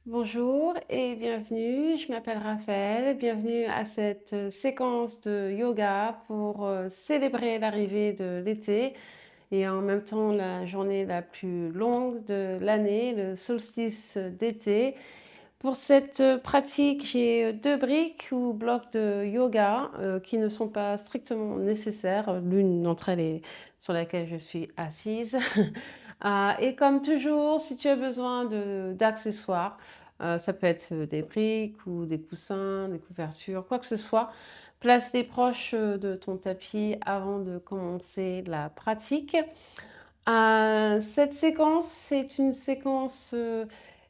Bonjour et bienvenue, je m'appelle Raphaël, bienvenue à cette séquence de yoga pour célébrer l'arrivée de l'été et en même temps la journée la plus longue de l'année, le solstice d'été. Pour cette pratique, j'ai deux briques ou blocs de yoga qui ne sont pas strictement nécessaires. L'une d'entre elles est sur laquelle je suis assise. Et comme toujours, si tu as besoin d'accessoires, ça peut être des briques ou des coussins, des couvertures, quoi que ce soit, place-les proches de ton tapis avant de commencer la pratique. Cette séquence, c'est une séquence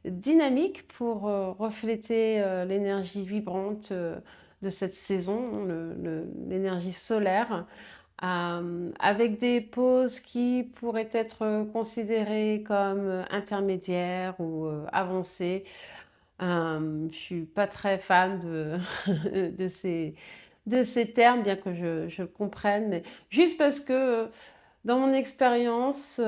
dynamique pour refléter l'énergie vibrante de cette saison, l'énergie solaire, avec des poses qui pourraient être considérées comme intermédiaires ou avancées. Je ne suis pas très fan de de ces termes, bien que je le comprenne, mais juste parce que dans mon expérience,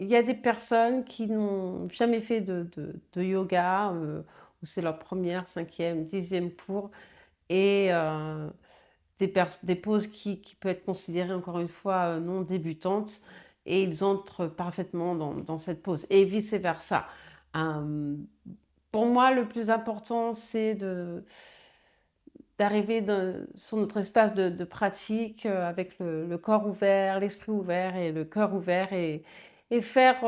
il y a des personnes qui n'ont jamais fait de yoga, où c'est leur première, cinquième, dixième cours, et des poses qui peuvent être considérées encore une fois non débutantes, et ils entrent parfaitement dans cette pose, et vice-versa. Euh, pour moi, le plus important, c'est d'arriver sur notre espace de pratique avec le corps ouvert, l'esprit ouvert et le cœur ouvert et faire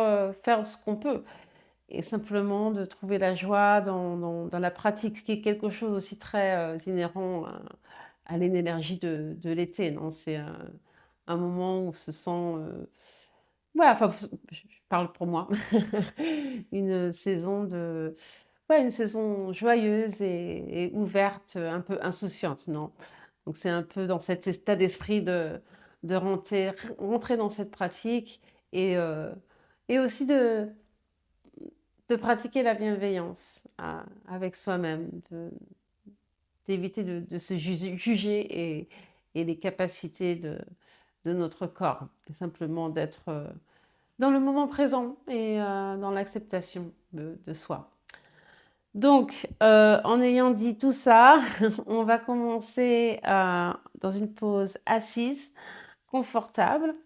ce qu'on peut. Et simplement de trouver la joie dans la pratique, ce qui est quelque chose aussi très inhérent à l'énergie de l'été. Non, c'est un moment où on se sent... ouais, enfin, je parle pour moi. Une saison ouais, une saison joyeuse et ouverte, un peu insouciante, non? Donc c'est un peu dans cet état d'esprit de rentrer dans cette pratique et heu et aussi de pratiquer la bienveillance avec soi-même, d'éviter de se juger et les capacités de notre corps. Et simplement d'être, dans le moment présent et dans l'acceptation de soi. Donc, en ayant dit tout ça, on va commencer dans une pose assise, confortable,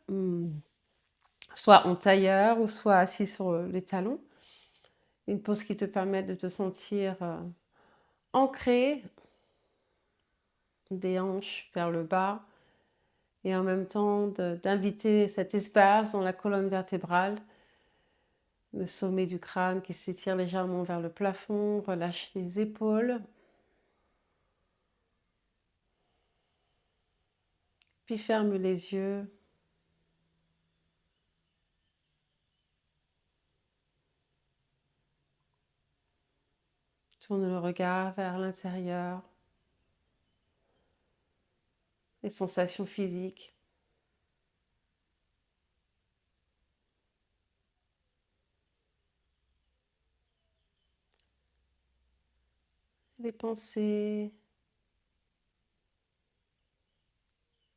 soit en tailleur ou soit assis sur les talons. Une pose qui te permet de te sentir ancré, des hanches vers le bas, et en même temps d'inviter cet espace dans la colonne vertébrale, le sommet du crâne qui s'étire légèrement vers le plafond, relâche les épaules. Puis ferme les yeux. Tourne le regard vers l'intérieur, les sensations physiques, les pensées,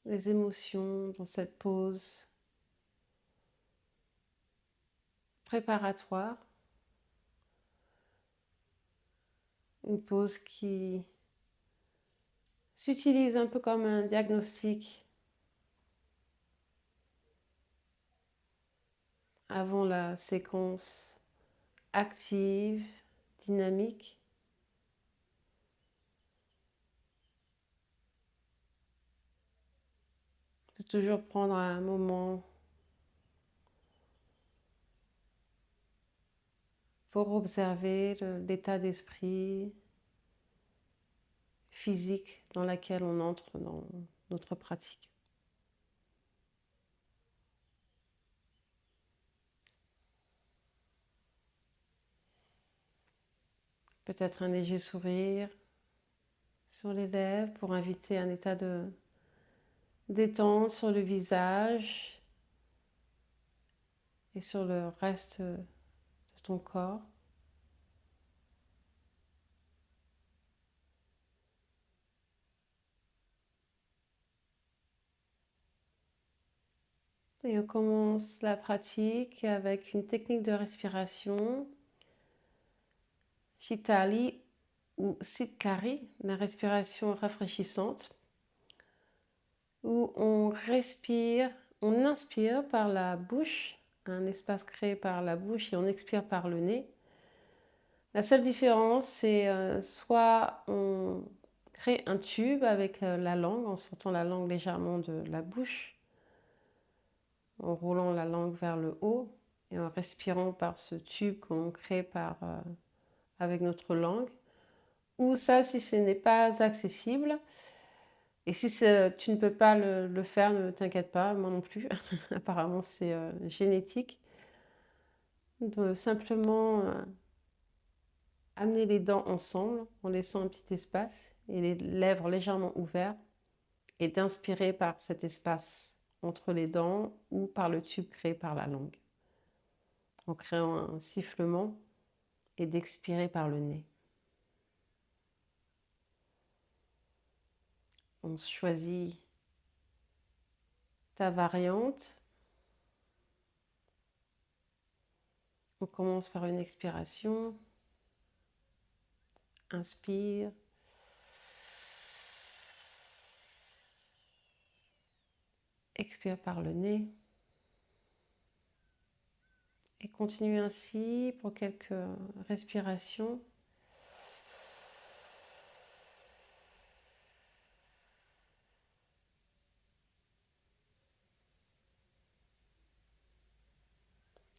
les émotions dans cette pause préparatoire. Une pause qui s'utilise un peu comme un diagnostic avant la séquence active, dynamique. De toujours prendre un moment pour observer l'état d'esprit physique dans lequel on entre dans notre pratique. Peut-être un léger sourire sur les lèvres pour inviter un état de détente sur le visage et sur le reste de ton corps. Et on commence la pratique avec une technique de respiration Shitali ou Sitkari, la respiration rafraîchissante, où on respire, on inspire par la bouche, un espace créé par la bouche, et on expire par le nez. La seule différence, c'est soit on crée un tube avec la langue, en sortant la langue légèrement de la bouche, en roulant la langue vers le haut et en respirant par ce tube qu'on crée avec notre langue. Ou ça, si ce n'est pas accessible, et si tu ne peux pas le faire, ne t'inquiète pas, moi non plus, apparemment c'est génétique, de simplement amener les dents ensemble en laissant un petit espace et les lèvres légèrement ouvertes et d'inspirer par cet espace entre les dents ou par le tube créé par la langue, en créant un sifflement et d'expirer par le nez. On choisit ta variante. On commence par une expiration. Inspire. Expire par le nez. Et continue ainsi pour quelques respirations.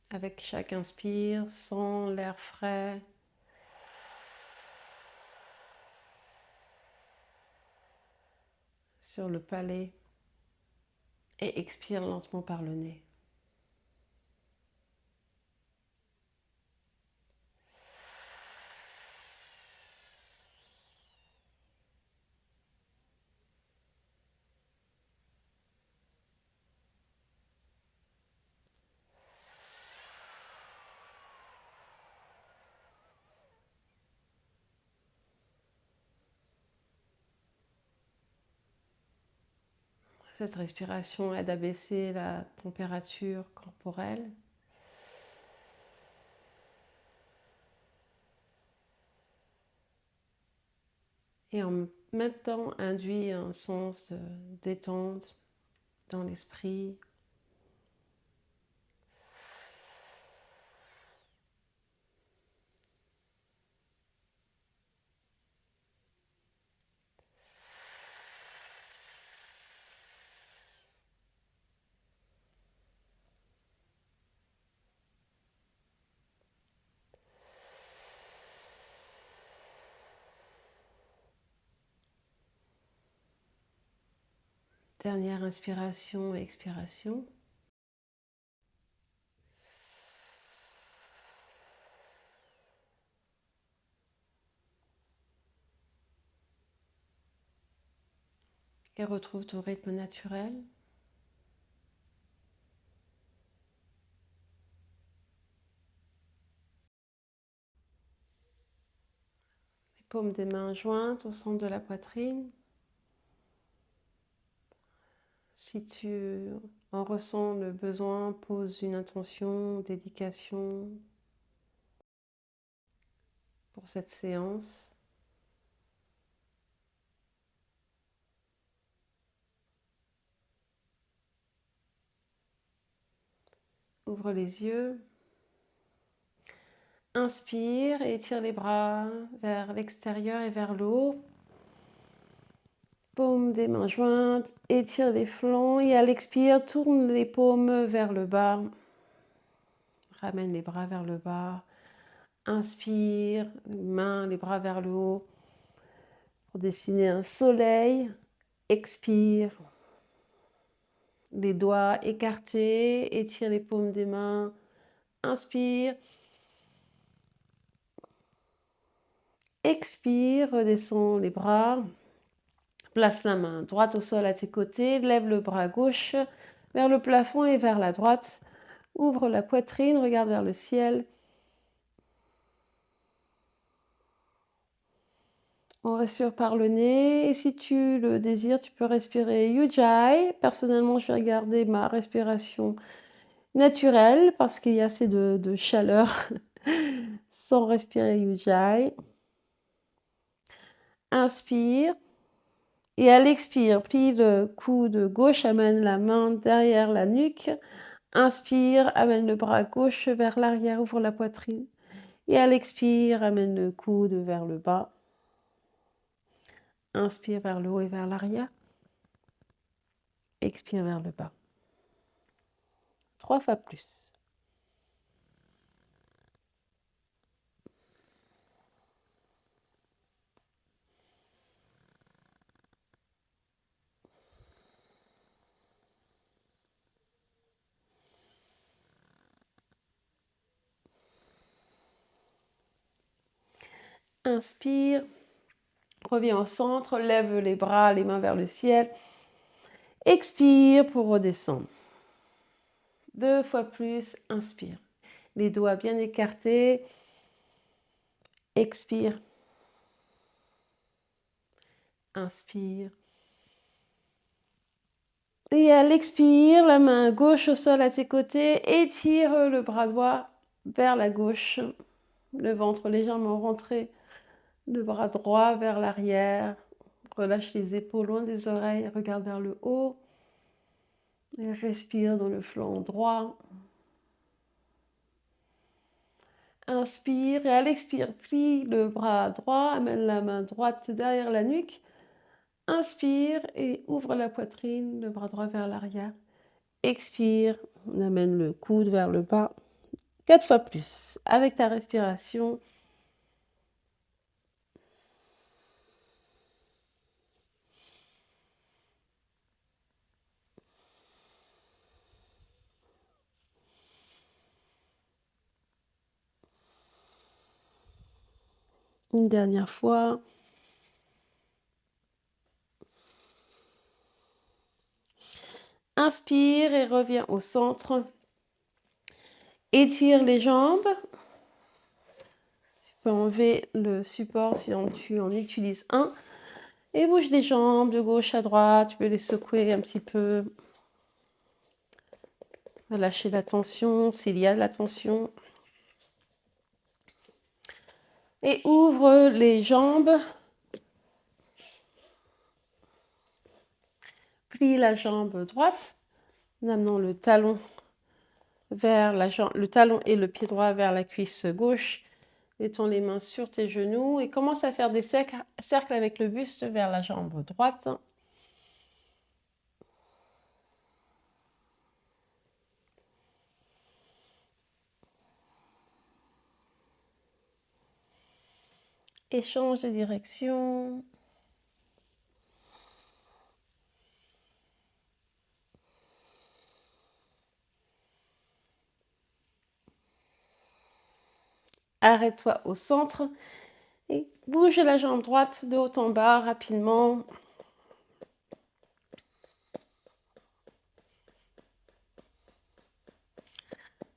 Avec chaque inspire, sens l'air frais. Sur le palais. Et expire lentement par le nez. Cette respiration aide à baisser la température corporelle. Et en même temps induit un sens de détente dans l'esprit. Dernière inspiration et expiration. Et retrouve ton rythme naturel. Les paumes des mains jointes au centre de la poitrine. Si tu en ressens le besoin, pose une intention, dédication pour cette séance. Ouvre les yeux. Inspire et étire les bras vers l'extérieur et vers le haut. Paumes des mains jointes, étire les flancs et à l'expire, tourne les paumes vers le bas. Ramène les bras vers le bas. Inspire, les mains, les bras vers le haut pour dessiner un soleil. Expire. Les doigts écartés, étire les paumes des mains. Inspire. Expire, redescends les bras. Place la main droite au sol à tes côtés, lève le bras gauche vers le plafond et vers la droite. Ouvre la poitrine, regarde vers le ciel. On respire par le nez et si tu le désires, tu peux respirer Ujjayi. Personnellement, je vais regarder ma respiration naturelle parce qu'il y a assez de chaleur sans respirer Ujjayi. Inspire. Et à l'expire, plie le coude gauche, amène la main derrière la nuque. Inspire, amène le bras gauche vers l'arrière, ouvre la poitrine. Et à l'expire, amène le coude vers le bas. Inspire vers le haut et vers l'arrière. Expire vers le bas. 3 fois plus. Inspire. Reviens au centre, lève les bras, les mains vers le ciel. Expire pour redescendre. 2 fois plus, inspire. Les doigts bien écartés. Expire. Inspire. Et à l'expire, la main gauche au sol à tes côtés. Étire le bras droit vers la gauche. Le ventre légèrement rentré. Le bras droit vers l'arrière. Relâche les épaules loin des oreilles. Regarde vers le haut. Et respire dans le flanc droit. Inspire et à l'expire, plie le bras droit, amène la main droite derrière la nuque. Inspire et ouvre la poitrine, le bras droit vers l'arrière. Expire, on amène le coude vers le bas. 4 fois plus. Avec ta respiration. Une dernière fois. Inspire et reviens au centre. Étire les jambes. Tu peux enlever le support si tu en utilises un. Et bouge les jambes de gauche à droite. Tu peux les secouer un petit peu. Lâcher la tension s'il y a de la tension. Et ouvre les jambes. Plie la jambe droite en amenant le talon vers le talon et le pied droit vers la cuisse gauche. Étends les mains sur tes genoux et commence à faire des cercles avec le buste vers la jambe droite. Et change de direction. Arrête-toi au centre et bouge la jambe droite de haut en bas rapidement.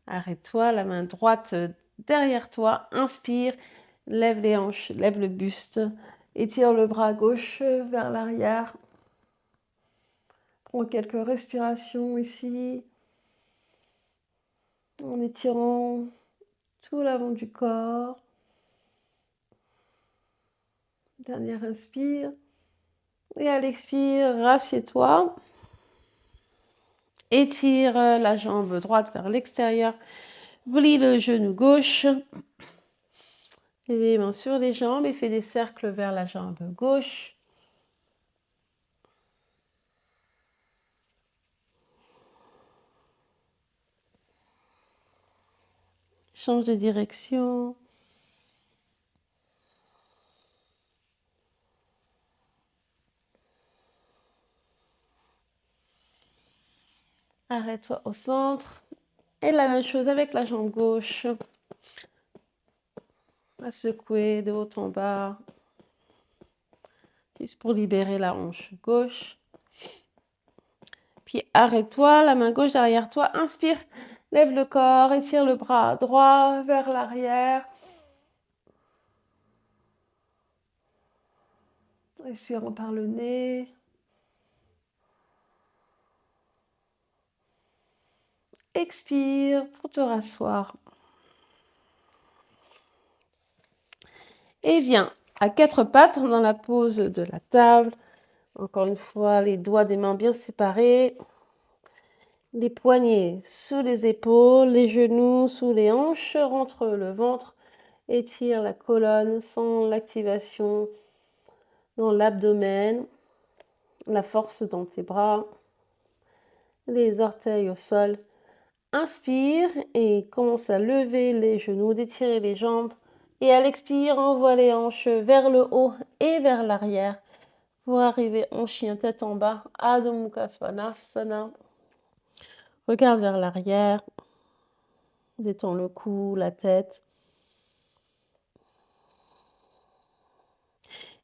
Arrête-toi, la main droite derrière toi. Inspire, lève les hanches, lève le buste. Étire le bras gauche vers l'arrière. Prends quelques respirations ici. En étirant tout l'avant du corps. Dernière inspire. Et à l'expire, rassieds-toi. Étire la jambe droite vers l'extérieur. Plie le genou gauche. Les mains sur les jambes et fais des cercles vers la jambe gauche. Change de direction. Arrête-toi au centre. Et la même chose avec la jambe gauche. À secouer de haut en bas. Juste pour libérer la hanche gauche. Puis arrête-toi, la main gauche derrière toi. Inspire, lève le corps, étire le bras droit vers l'arrière. Expirons par le nez. Expire pour te rasseoir. Et viens à quatre pattes dans la pose de la table. Encore une fois, les doigts des mains bien séparés. Les poignets sous les épaules, les genoux sous les hanches, rentre le ventre, étire la colonne, sens l'activation dans l'abdomen, la force dans tes bras, les orteils au sol. Inspire et commence à lever les genoux, d'étirer les jambes. Et à l'expire, envoie les hanches vers le haut et vers l'arrière pour arriver en chien tête en bas, Adho Mukha Svanasana. Regarde vers l'arrière, détends le cou, la tête.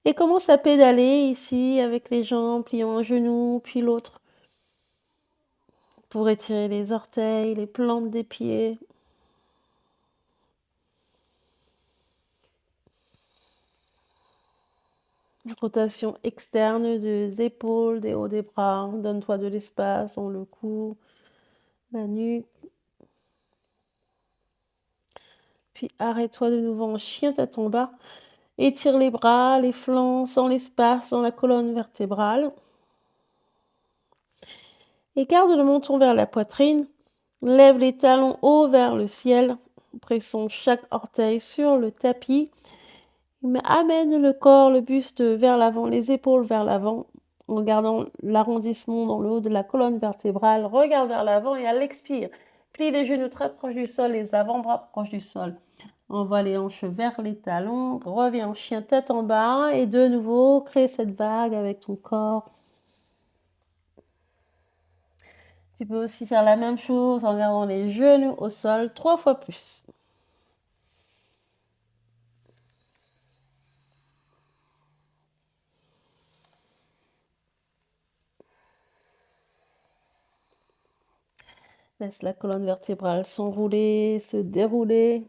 Et commence à pédaler ici avec les jambes, pliant un genou puis l'autre pour étirer les orteils, les plantes des pieds. Rotation externe des épaules, des hauts des bras. Donne-toi de l'espace dans le cou, la nuque. Puis arrête-toi de nouveau en chien tête en bas. Étire les bras, les flancs, sans l'espace dans la colonne vertébrale. Et garde le menton vers la poitrine. Lève les talons haut vers le ciel. Pressons chaque orteil sur le tapis. Amène le corps, le buste vers l'avant, les épaules vers l'avant, en gardant l'arrondissement dans le haut de la colonne vertébrale. Regarde vers l'avant et à l'expire, plie les genoux très proches du sol, les avant-bras proches du sol. Envoie les hanches vers les talons, reviens en chien tête en bas et de nouveau, crée cette vague avec ton corps. Tu peux aussi faire la même chose en gardant les genoux au sol 3 fois plus. Laisse la colonne vertébrale s'enrouler, se dérouler.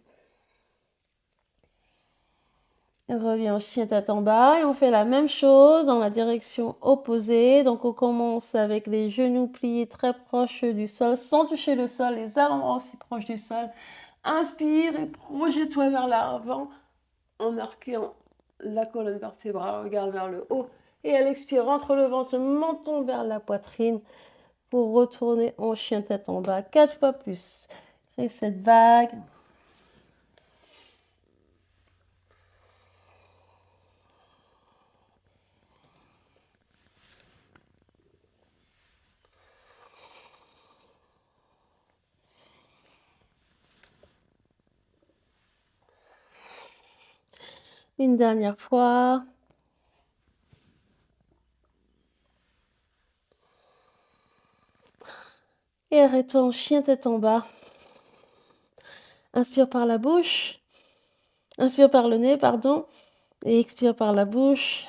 Reviens en chien tête en bas et on fait la même chose dans la direction opposée. Donc on commence avec les genoux pliés très proches du sol, sans toucher le sol, les avant-bras aussi proches du sol. Inspire et projette-toi vers l'avant en arquant la colonne vertébrale, regarde vers le haut. Et à l'expire, rentre le ventre, le menton vers la poitrine pour retourner en chien tête en bas. 4 fois plus. Crée cette vague. Une dernière fois. Et arrête-toi en chien tête en bas. Inspire par la bouche. Inspire par le nez, pardon. Et expire par la bouche.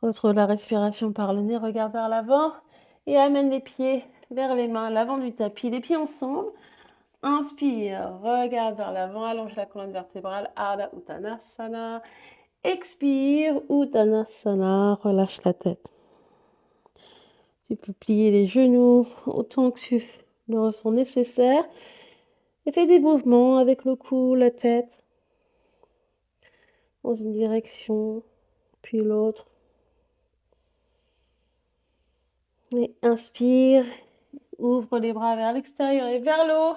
Retrouve la respiration par le nez. Regarde vers l'avant. Et amène les pieds vers les mains, l'avant du tapis. Les pieds ensemble. Inspire. Regarde vers l'avant. Allonge la colonne vertébrale. Ardha Uttanasana. Expire. Uttanasana. Relâche la tête. Tu peux plier les genoux autant que tu le ressens nécessaire. Et fais des mouvements avec le cou, la tête, dans une direction, puis l'autre. Et inspire, ouvre les bras vers l'extérieur et vers le haut.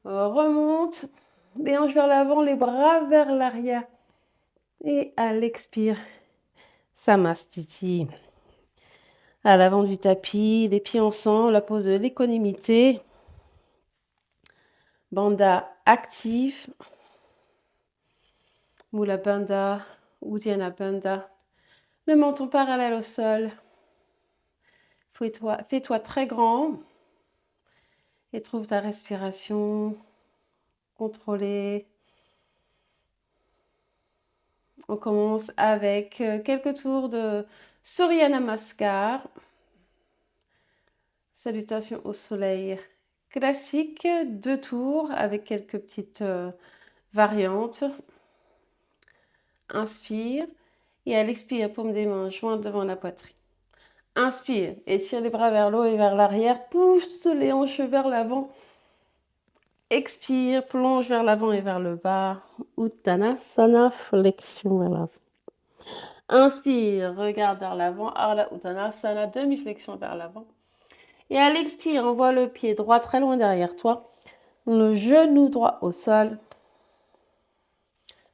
Remonte, les hanches vers l'avant, les bras vers l'arrière. Et à l'expire, Samastiti. À l'avant du tapis, les pieds ensemble, la pose de l'équanimité. Bandha active. Mula Bandha, Uddiyana Bandha. Le menton parallèle au sol. Fais-toi très grand et trouve ta respiration contrôlée. On commence avec quelques tours de Surya Namaskar. Salutations au soleil classique, 2 tours avec quelques petites variantes. Inspire et à l'expire, paume des mains jointes devant la poitrine. Inspire, étire les bras vers le haut et vers l'arrière, pousse les hanches vers l'avant. Expire, plonge vers l'avant et vers le bas. Uttanasana, flexion vers l'avant. Inspire, regarde vers l'avant. Ardha Uttanasana, demi-flexion vers l'avant. Et à l'expire, envoie le pied droit très loin derrière toi. Le genou droit au sol.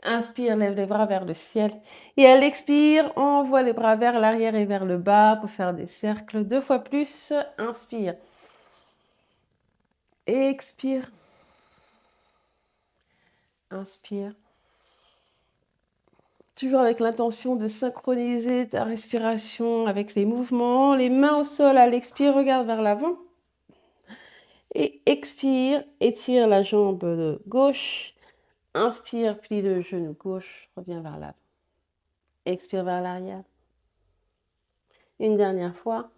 Inspire, lève les bras vers le ciel. Et à l'expire, envoie les bras vers l'arrière et vers le bas pour faire des cercles 2 fois plus. Inspire. Expire. Inspire. Toujours avec l'intention de synchroniser ta respiration avec les mouvements. Les mains au sol à l'expire, regarde vers l'avant. Et expire, étire la jambe gauche. Inspire, plie le genou gauche, reviens vers l'avant. Expire vers l'arrière. Une dernière fois.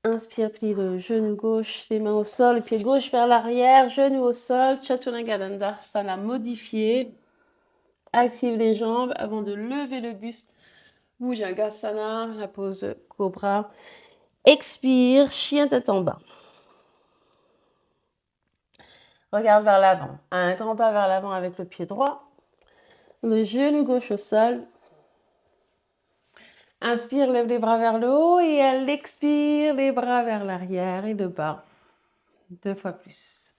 Inspire, plie le genou gauche, les mains au sol, le pied gauche vers l'arrière, genou au sol, Chaturanga Dandasana modifié. Active les jambes avant de lever le buste. Bhujangasana, la pose cobra. Expire, chien tête en bas. Regarde vers l'avant. Un grand pas vers l'avant avec le pied droit. Le genou gauche au sol. Inspire, lève les bras vers le haut et à l'expire, les bras vers l'arrière et le bas. 2 fois plus.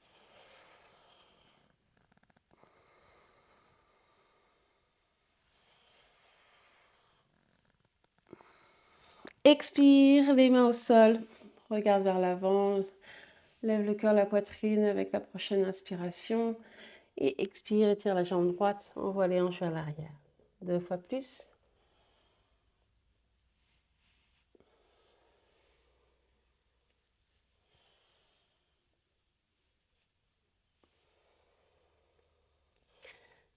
Expire, les mains au sol. Regarde vers l'avant. Lève le cœur, la poitrine avec la prochaine inspiration. Et expire, étire la jambe droite. Envoie les hanches vers l'arrière. 2 fois plus.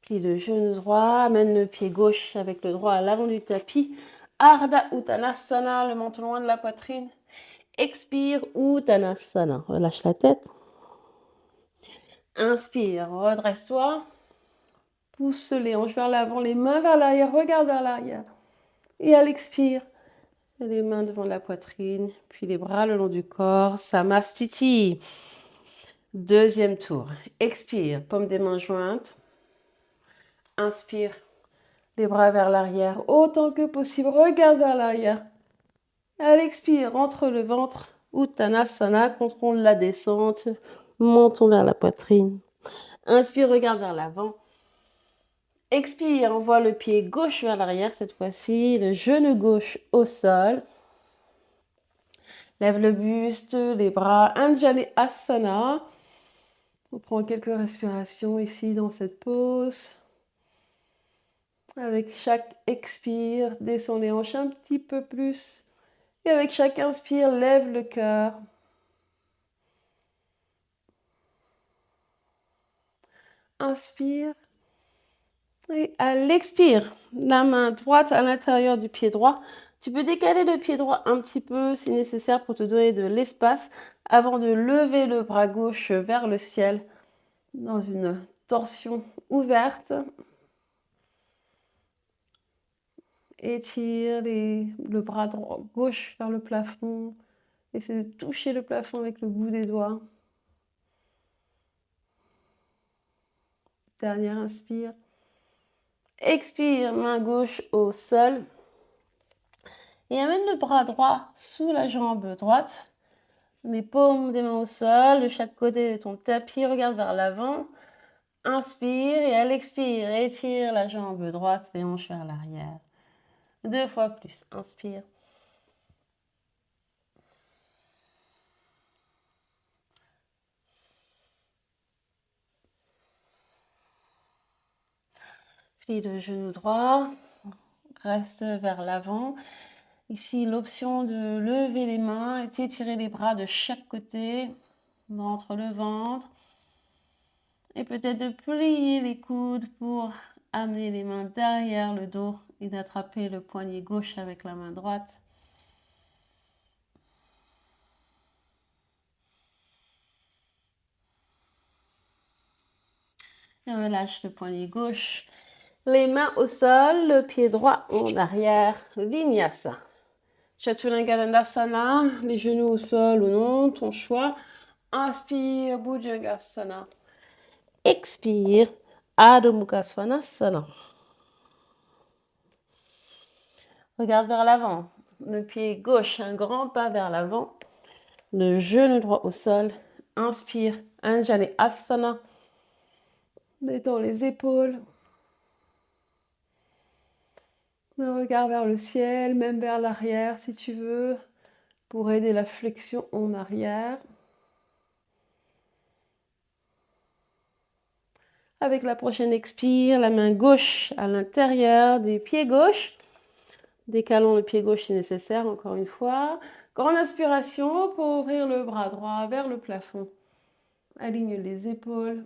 Plie le genou droit, amène le pied gauche avec le droit à l'avant du tapis. Ardha Uttanasana, le menton loin de la poitrine. Expire, Uttanasana. Relâche la tête. Inspire, redresse-toi. Pousse les hanches vers l'avant, les mains vers l'arrière, regarde vers l'arrière. Et à l'expire, les mains devant la poitrine, puis les bras le long du corps. Samastiti. Deuxième tour. Expire, paume des mains jointes. Inspire, les bras vers l'arrière, autant que possible. Regarde vers l'arrière. À l'expire, entre le ventre. Uttanasana, contrôle la descente. Menton vers la poitrine. Inspire, regarde vers l'avant. Expire, envoie le pied gauche vers l'arrière cette fois-ci. Le genou gauche au sol. Lève le buste, les bras. Anjali Asana. On prend quelques respirations ici dans cette pose. Avec chaque expire, descend les hanches un petit peu plus. Et avec chaque inspire, lève le cœur. Inspire. Et à l'expire, la main droite à l'intérieur du pied droit. Tu peux décaler le pied droit un petit peu si nécessaire pour te donner de l'espace avant de lever le bras gauche vers le ciel dans une torsion ouverte. Étire le bras droit, gauche vers le plafond. Essaie de toucher le plafond avec le bout des doigts. Dernière inspire. Expire, main gauche au sol. Et amène le bras droit sous la jambe droite. Les paumes des mains au sol, de chaque côté de ton tapis, regarde vers l'avant. Inspire et à l'expire, étire la jambe droite, les hanches vers l'arrière. 2 fois plus. Inspire. Plie le genou droit. Reste vers l'avant. Ici, l'option de lever les mains et d'étirer les bras de chaque côté, entre le ventre. Et peut-être de plier les coudes pour amener les mains derrière le dos et d'attraper le poignet gauche avec la main droite. Et relâche le poignet gauche. Les mains au sol, le pied droit en arrière. Vinyasa. Chaturanga Dandasana, les genoux au sol ou non, ton choix. Inspire, Bhujangasana. Expire, Adho Mukha Svanasana. Regarde vers l'avant. Le pied gauche, un grand pas vers l'avant. Le genou droit au sol. Inspire, Anjali Asana. Détends les épaules. Le regard vers le ciel, même vers l'arrière si tu veux, pour aider la flexion en arrière. Avec la prochaine expire, la main gauche à l'intérieur du pied gauche. Décalons le pied gauche si nécessaire, encore une fois. Grande inspiration pour ouvrir le bras droit vers le plafond. Aligne les épaules.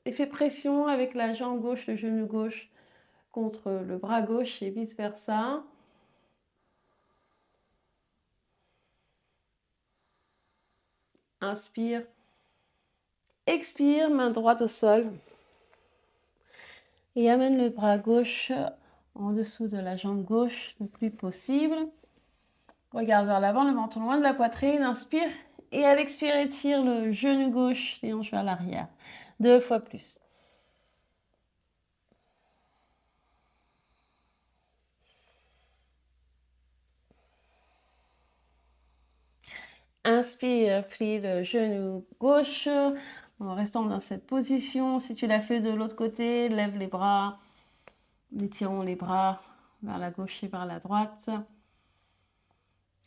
Et fais pression avec la jambe gauche, le genou gauche contre le bras gauche et vice versa. Inspire. Expire, main droite au sol. Et amène le bras gauche en dessous de la jambe gauche le plus possible. Regarde vers l'avant, le menton loin de la poitrine. Inspire. Et à l'expire, étire le genou gauche, les hanches vers l'arrière. 2 fois plus. Inspire, plie le genou gauche en restant dans cette position. Si tu l'as fait de l'autre côté, lève les bras. Étirons les bras vers la gauche et vers la droite.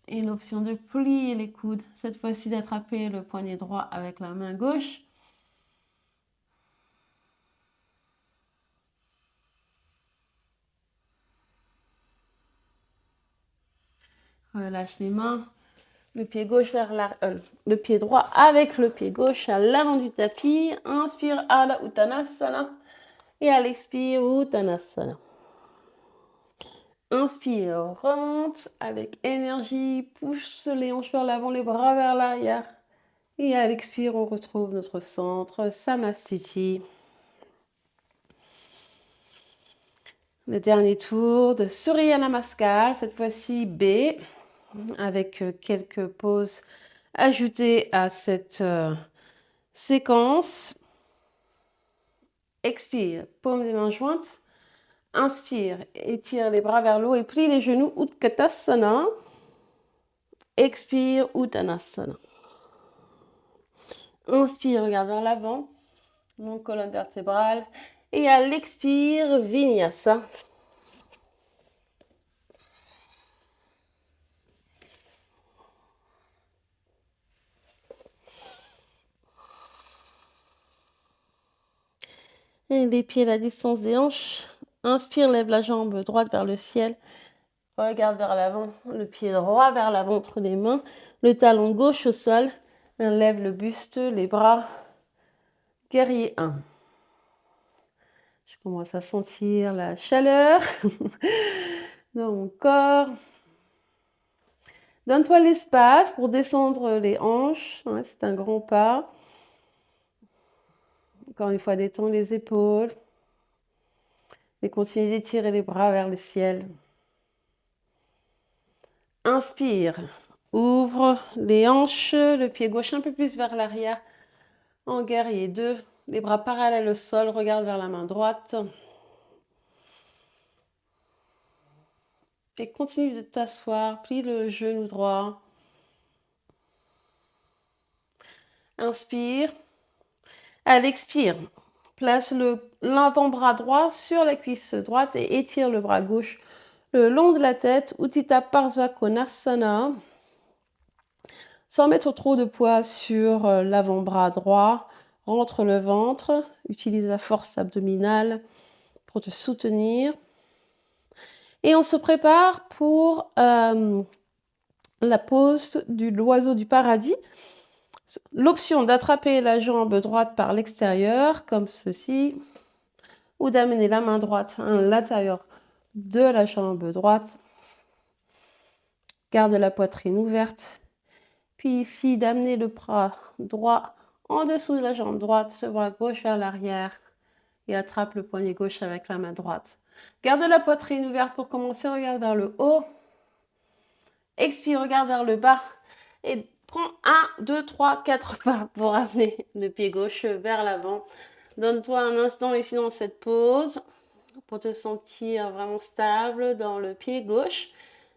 Et l'option de plier les coudes, cette fois-ci d'attraper le poignet droit avec la main gauche. Relâche les mains. Le pied gauche vers le pied droit avec le pied gauche à l'avant du tapis. Inspire, Adho Uttanasana. Et à l'expire, Uttanasana. Inspire, remonte avec énergie. Pousse les hanches vers l'avant, les bras vers l'arrière. Et à l'expire, on retrouve notre centre, Samastiti. Le dernier tour de Surya Namaskar, cette fois-ci B, avec quelques pauses ajoutées à cette séquence. Expire, paume des mains jointes. Inspire, étire les bras vers le haut et plie les genoux, Utkatasana. Expire, Uttanasana. Inspire, regarde vers l'avant, mon colonne vertébrale. Et à l'expire, Vinyasa. Et les pieds à la distance des hanches. Inspire, lève la jambe droite vers le ciel. Regarde vers l'avant, le pied droit vers l'avant entre les mains. Le talon gauche au sol. Lève le buste, les bras. Guerrier 1. Je commence à sentir la chaleur dans mon corps. Donne-toi l'espace pour descendre les hanches. C'est un grand pas. Encore une fois, détends les épaules. Et continue d'étirer les bras vers le ciel. Inspire. Ouvre les hanches, le pied gauche un peu plus vers l'arrière. En guerrier 2. Les bras parallèles au sol. Regarde vers la main droite. Et continue de t'asseoir. Plie le genou droit. Inspire. À l'expire, place l'avant-bras droit sur la cuisse droite et étire le bras gauche le long de la tête. Utthita Parsva Konasana. Sans mettre trop de poids sur l'avant-bras droit. Rentre le ventre. Utilise la force abdominale pour te soutenir. Et on se prépare pour la pose de l'oiseau du paradis. L'option d'attraper la jambe droite par l'extérieur, comme ceci, ou d'amener la main droite à l'intérieur de la jambe droite. Garde la poitrine ouverte. Puis ici, d'amener le bras droit en dessous de la jambe droite, le bras gauche vers l'arrière et attrape le poignet gauche avec la main droite. Garde la poitrine ouverte pour commencer, regarde vers le haut. Expire, regarde vers le bas. Et prends 1, 2, 3, 4 pas pour amener le pied gauche vers l'avant. Donne-toi un instant ici dans cette pause pour te sentir vraiment stable dans le pied gauche.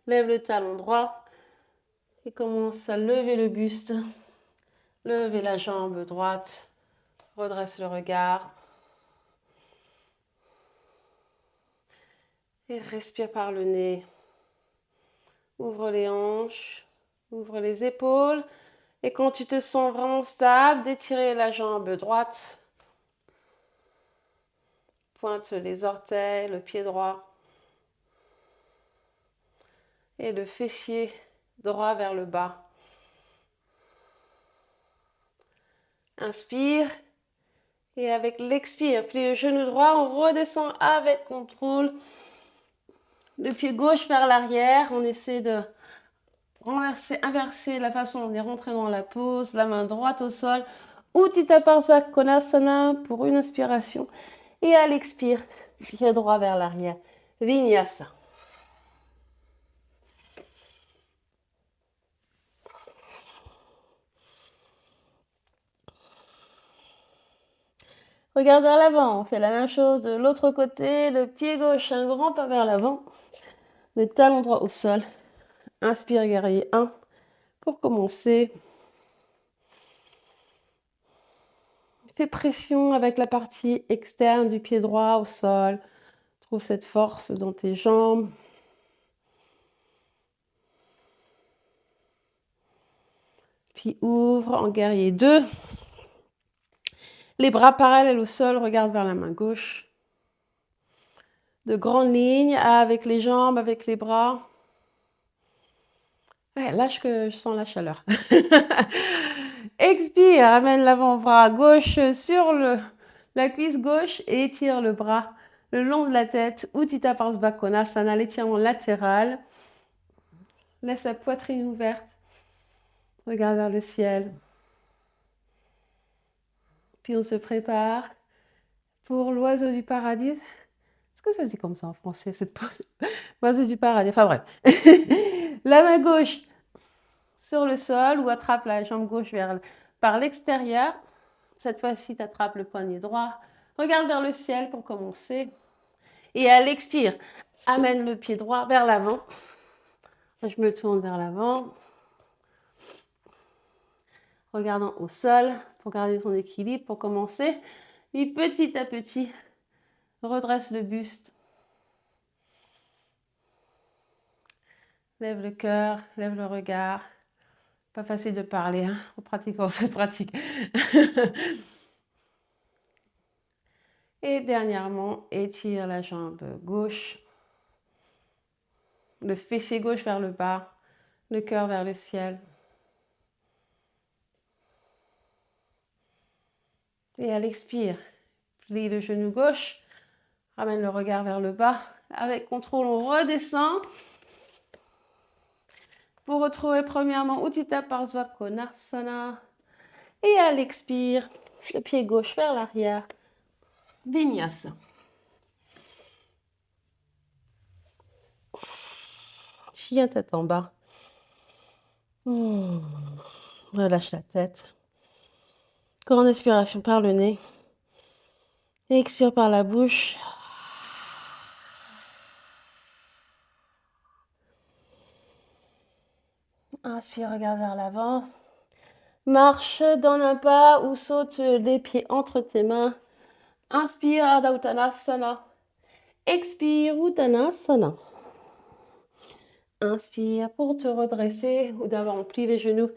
Lève le talon droit et commence à lever le buste. Lever la jambe droite. Redresse le regard. Et respire par le nez. Ouvre les hanches. Ouvre les épaules. Et quand tu te sens vraiment stable, d'étirer la jambe droite. Pointe les orteils, le pied droit. Et le fessier droit vers le bas. Inspire. Et avec l'expire, plie le genou droit, on redescend avec contrôle. Le pied gauche vers l'arrière, on essaie de inverser la façon dont on est rentré dans la pose, la main droite au sol. Utthita Parsva Konasana pour une inspiration. Et à l'expire, pied droit vers l'arrière. Vinyasa. Regarde vers l'avant, on fait la même chose de l'autre côté. Le pied gauche, un grand pas vers l'avant. Le talon droit au sol. Inspire, guerrier 1. Pour commencer, fais pression avec la partie externe du pied droit au sol. Trouve cette force dans tes jambes. Puis ouvre en guerrier 2. Les bras parallèles au sol, regarde vers la main gauche. De grandes lignes avec les jambes, avec les bras. Ouais, lâche que je sens la chaleur. Expire, amène l'avant-bras gauche sur la cuisse gauche et étire le bras le long de la tête. Utthita Parsva Konasana, l'étirement latéral. Laisse la poitrine ouverte. Regarde vers le ciel. Puis on se prépare pour l'oiseau du paradis. Est-ce que ça se dit comme ça en français, cette pose? L'oiseau du paradis, enfin bref. La main gauche sur le sol ou attrape la jambe gauche par l'extérieur. Cette fois-ci, tu attrapes le poignet droit. Regarde vers le ciel pour commencer. Et à l'expire, amène le pied droit vers l'avant. Je me tourne vers l'avant. Regardant au sol pour garder ton équilibre pour commencer. Et petit à petit, redresse le buste. Lève le cœur, lève le regard. Pas facile de parler, hein, en pratiquant cette pratique. Et dernièrement, étire la jambe gauche. Le fessier gauche vers le bas. Le cœur vers le ciel. Et à l'expire, plie le genou gauche. Ramène le regard vers le bas. Avec contrôle, on redescend. Pour retrouver premièrement Utthita Parsva Konasana. Et à l'expire, le pied gauche vers l'arrière. Vinyasa. Chien tête en bas. Relâche la tête. Grande inspiration par le nez. Expire par la bouche. Inspire, regarde vers l'avant. Marche dans un pas ou saute les pieds entre tes mains. Inspire, Ardha Uttanasana. Expire, Uttanasana. Inspire pour te redresser ou d'abord on plie les genoux,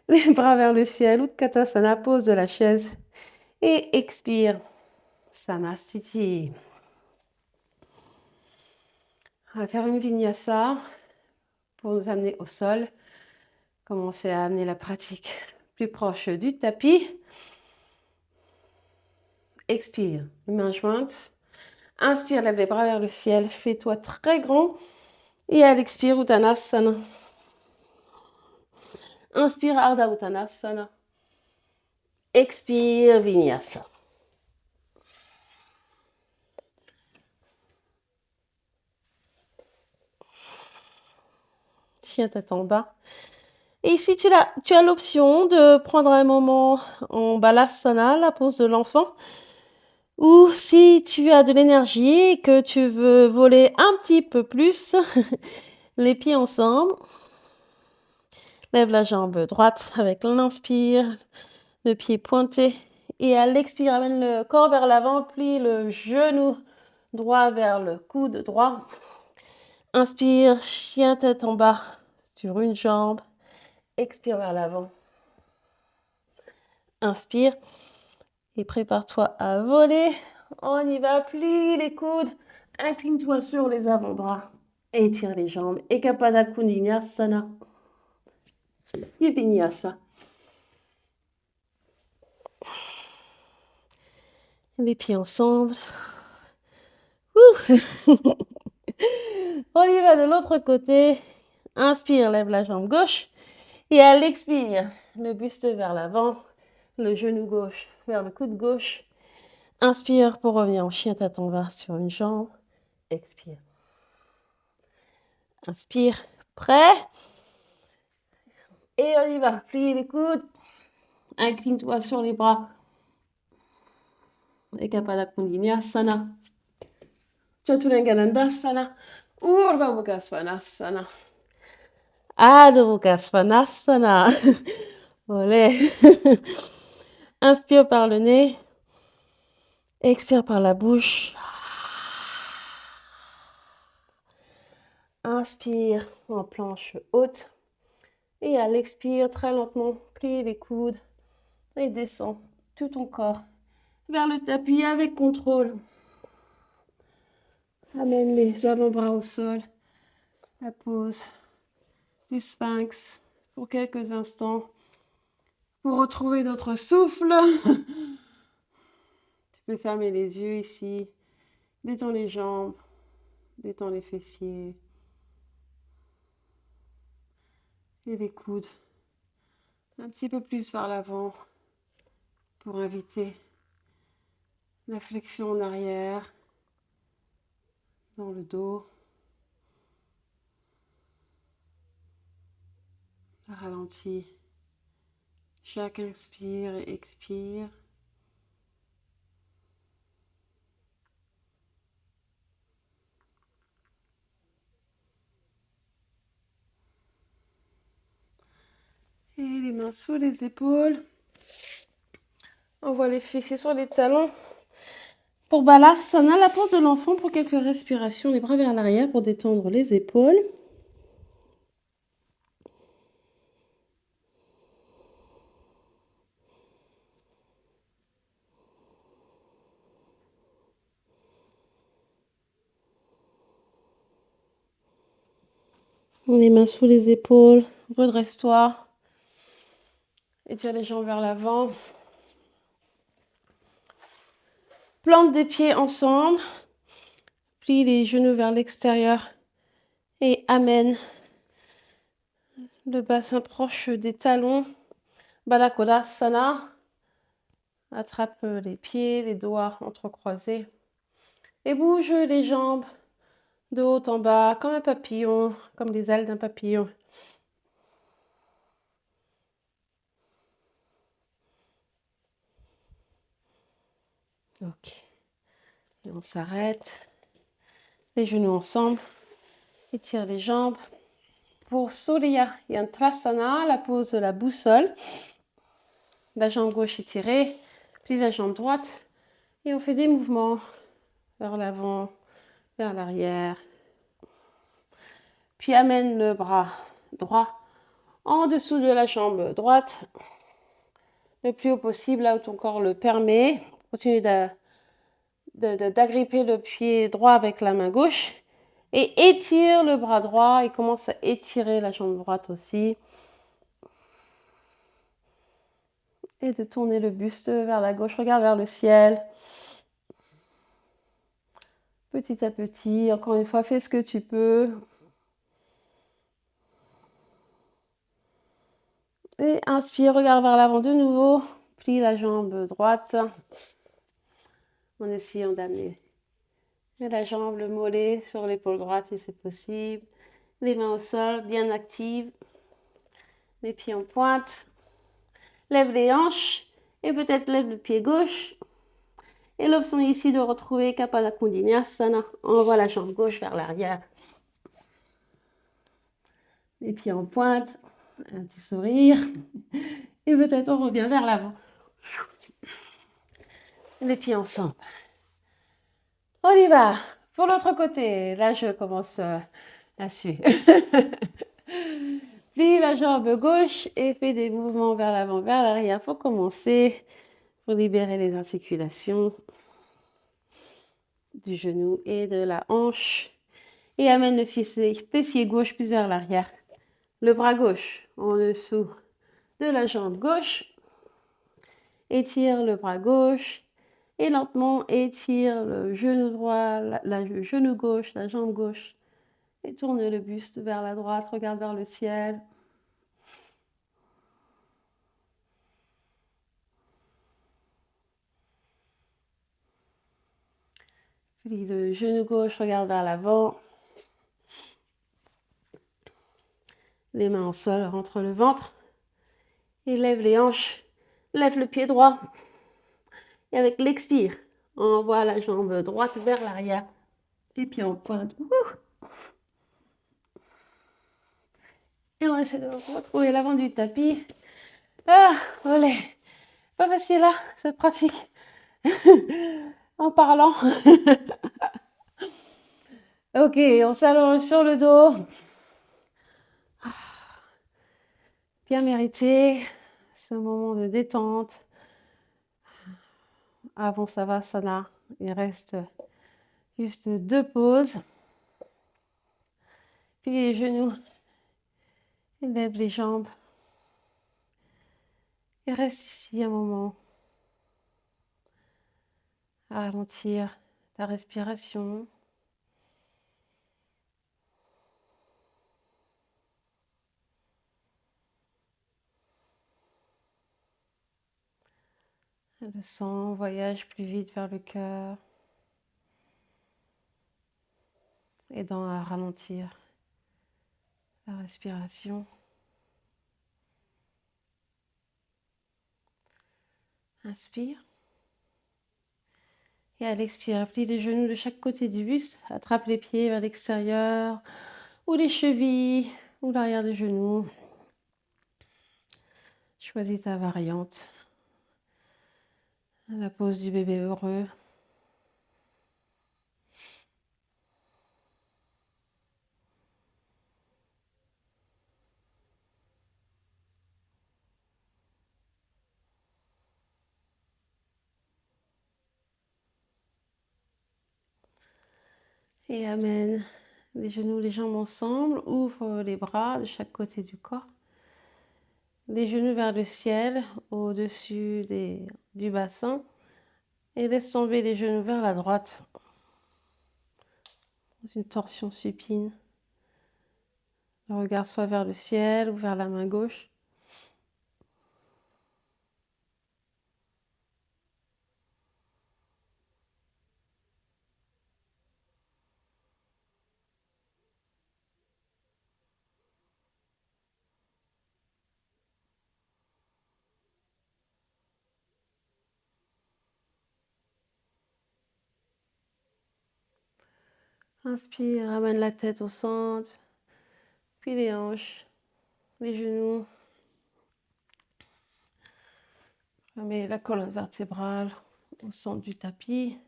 les bras vers le ciel, Utkatasana, pose de la chaise. Et expire, Samastiti. On va faire une vinyasa pour nous amener au sol. Commencer à amener la pratique plus proche du tapis. Expire, les mains jointes. Inspire, lève les bras vers le ciel. Fais-toi très grand. Et à l'expire, Uttanasana. Inspire, Ardha Uttanasana. Expire, Vinyasa. chien tête en bas. Et ici, tu as l'option de prendre un moment en Balasana, la pose de l'enfant, ou si tu as de l'énergie et que tu veux voler un petit peu plus, les pieds ensemble. Lève la jambe droite avec l'inspire, le pied pointé. Et à l'expire, amène le corps vers l'avant, plie le genou droit vers le coude droit. Inspire, chien tête en bas sur une jambe. Expire vers l'avant. Inspire et prépare-toi à voler. On y va, plie les coudes, incline-toi sur les avant-bras, étire les jambes. Ekapada Kundinasana, Vinyasa. Les pieds ensemble. On y va de l'autre côté. Inspire, lève la jambe gauche. Et à l'expire, le buste vers l'avant, le genou gauche vers le coude gauche. Inspire pour revenir en chien tête en bas sur une jambe. Expire. Inspire. Prêt? Et on y va. Plie les coudes. Incline-toi sur les bras. Ekapada Kundinasana. Chaturanga-dandasana. Urdhva Mukha Svanasana. Adho Mukha Svanasana. Olé. Inspire par le nez. Expire par la bouche. Inspire en planche haute. Et à l'expire, très lentement, plie les coudes et descends tout ton corps vers le tapis avec contrôle. Amène les avant-bras au sol. La pose du sphinx pour quelques instants pour retrouver notre souffle. Tu peux fermer les yeux ici. Détends les jambes, détends les fessiers et les coudes. Un petit peu plus vers l'avant pour inviter la flexion en arrière dans le dos. Ralentis. Chaque inspire et expire. Et les mains sous les épaules. Envoie les fessiers sur les talons. Pour Balasana, la pose de l'enfant pour quelques respirations, les bras vers l'arrière pour détendre les épaules. Les mains sous les épaules, redresse-toi. Étire les jambes vers l'avant. Plante des pieds ensemble. Plie les genoux vers l'extérieur. Et amène le bassin proche des talons. Baddha Konasana. Attrape les pieds, les doigts entrecroisés. Et bouge les jambes de haut en bas, comme un papillon, comme les ailes d'un papillon. Ok. Et on s'arrête. Les genoux ensemble. Étire les jambes. Pour Surya Yantrasana, la pose de la boussole. La jambe gauche étirée. Plie la jambe droite. Et on fait des mouvements vers l'avant, vers l'arrière. Puis amène le bras droit en dessous de la jambe droite. Le plus haut possible, là où ton corps le permet. Continue d'agripper le pied droit avec la main gauche. Et étire le bras droit et commence à étirer la jambe droite aussi. Et de tourner le buste vers la gauche. Regarde vers le ciel. Petit à petit, encore une fois, fais ce que tu peux. Et inspire, regarde vers l'avant de nouveau. Plie la jambe droite. En essayant d'amener la jambe, le mollet sur l'épaule droite si c'est possible. Les mains au sol, bien actives. Les pieds en pointe. Lève les hanches et peut-être lève le pied gauche. Et l'option ici de retrouver Kapala Kundinasana. Envoie la jambe gauche vers l'arrière. Les pieds en pointe. Un petit sourire. Et peut-être on revient vers l'avant. Les pieds ensemble. On y va. Pour l'autre côté. Là, je commence à suer. Plie la jambe gauche et fais des mouvements vers l'avant, vers l'arrière. Il faut commencer pour libérer les articulations du genou et de la hanche. Et amène le fessier gauche plus vers l'arrière. Le bras gauche en dessous de la jambe gauche. Étire le bras gauche. Et lentement, étire le genou droit, le genou gauche, la jambe gauche. Et tourne le buste vers la droite, regarde vers le ciel. Puis le genou gauche, regarde vers l'avant. Les mains au sol, rentre le ventre. Et lève les hanches. Lève le pied droit. Et avec l'expire, envoie la jambe droite vers l'arrière. Et pieds en pointe. Et on essaie de retrouver l'avant du tapis. Ah, olé. Pas facile là, cette pratique. En parlant. Ok, on s'allonge sur le dos. Bien mérité ce moment de détente. Avant Savasana, il reste juste 2 pauses. Puis les genoux. Lève les jambes. Et reste ici un moment. À ralentir ta respiration. Le sang voyage plus vite vers le cœur, aidant à ralentir la respiration. Inspire. Et à l'expire, plie les genoux de chaque côté du buste. Attrape les pieds vers l'extérieur, ou les chevilles, ou l'arrière des genoux. Choisis ta variante. La pose du bébé heureux. Et amène les genoux, les jambes ensemble. Ouvre les bras de chaque côté du corps. Les genoux vers le ciel, au-dessus du bassin. Et laisse tomber les genoux vers la droite. Dans une torsion supine. Le regard soit vers le ciel ou vers la main gauche. Inspire, ramène la tête au centre, puis les hanches, les genoux. Ramène la colonne vertébrale au centre du tapis,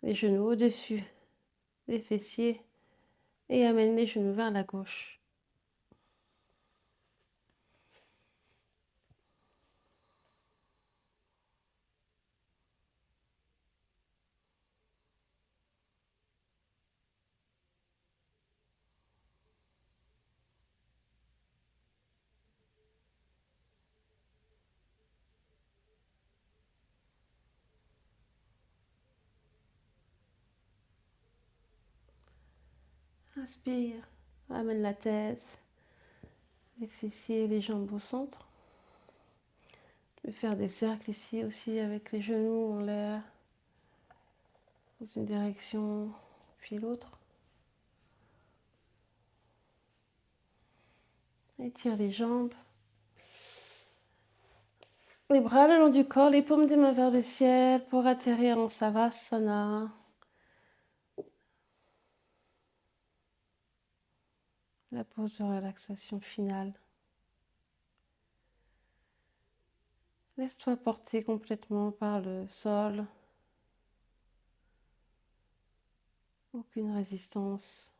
les genoux au-dessus des fessiers et amène les genoux vers la gauche. Inspire, ramène la tête, les fessiers, les jambes au centre. Je vais faire des cercles ici aussi avec les genoux en l'air, dans une direction puis l'autre. Étire les jambes. Les bras le long du corps, les paumes des mains vers le ciel pour atterrir en Savasana. La pose de relaxation finale. Laisse-toi porter complètement par le sol. Aucune résistance.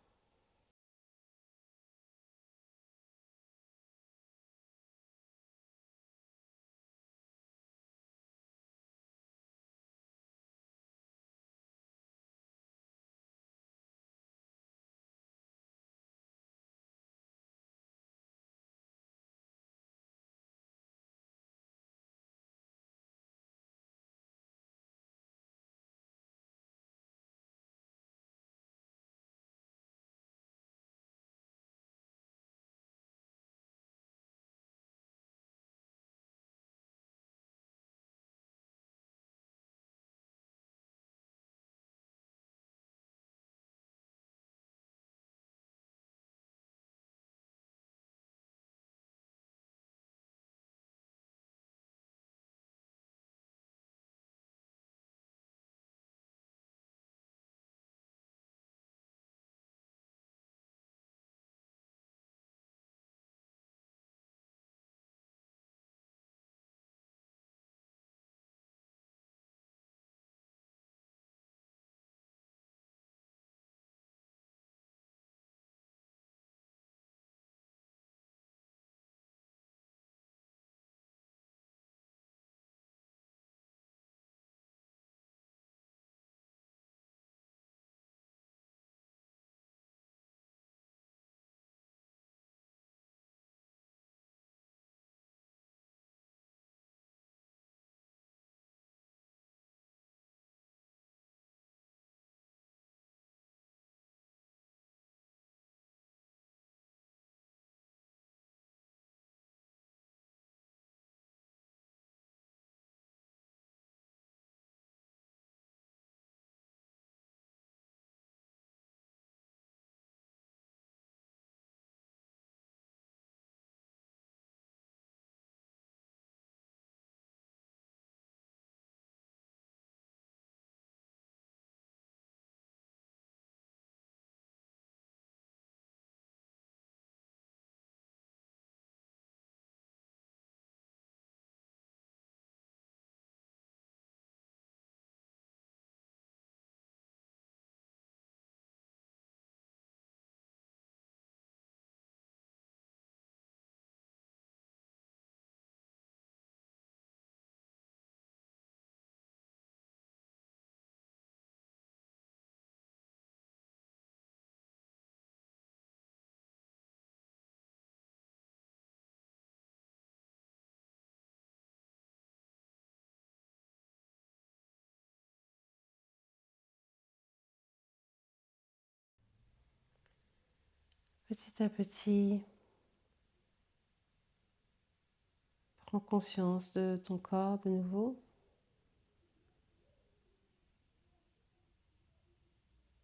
Petit à petit, prends conscience de ton corps de nouveau.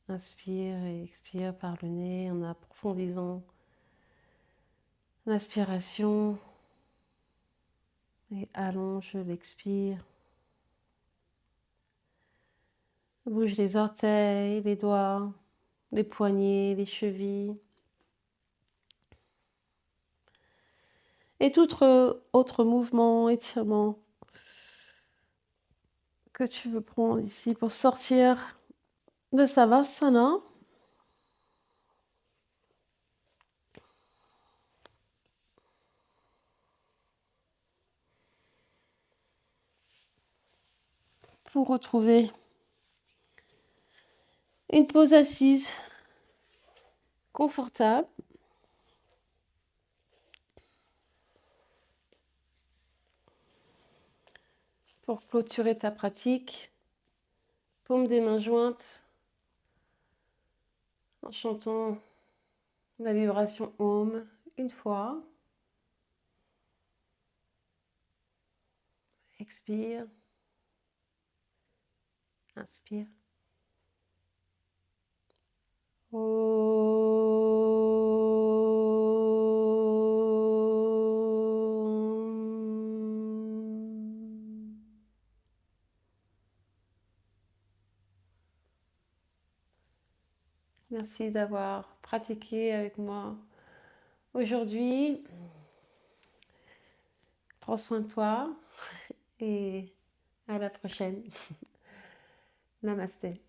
Inspire et expire par le nez en approfondissant l'inspiration et allonge l'expire. Bouge les orteils, les doigts, les poignets, les chevilles. Et tout autre mouvement, étirement que tu veux prendre ici pour sortir de Savasana. Pour retrouver une pose assise confortable. Pour clôturer ta pratique, paume des mains jointes en chantant la vibration Om une fois. Expire. Inspire. Om. Merci d'avoir pratiqué avec moi aujourd'hui. Prends soin de toi et à la prochaine. Namasté.